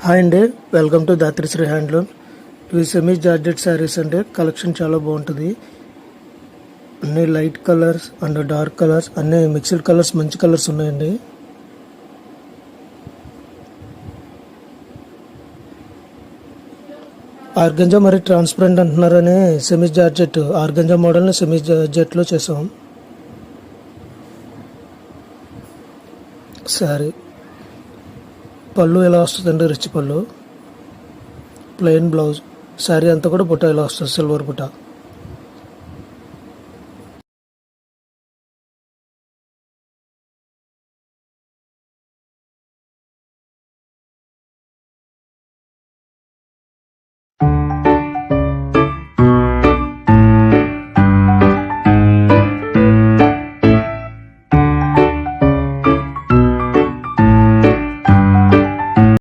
Hi అండి, welcome to దాత్రిశ్రీ handloom. ఇవి semi georgette saris అండి. కలెక్షన్ చాలా బాగుంటుంది. అన్ని light colours and dark colours, అన్ని మిక్స్డ్ కలర్స్, మంచి కలర్స్ ఉన్నాయండి. ఆర్గంజా మరి ట్రాన్స్పరెంట్ అంటున్నారని సెమీ జార్జెట్ ఆర్గంజా మోడల్ని సెమీ జార్జెట్లో చేసాం. శారీ పళ్ళు ఎలా వస్తుందండి, రిచ్ పళ్ళు, ప్లెయిన్ బ్లౌజ్, శారీ అంతా కూడా బుట్ట ఇలా వస్తుంది, సిల్వర్ బుట్ట.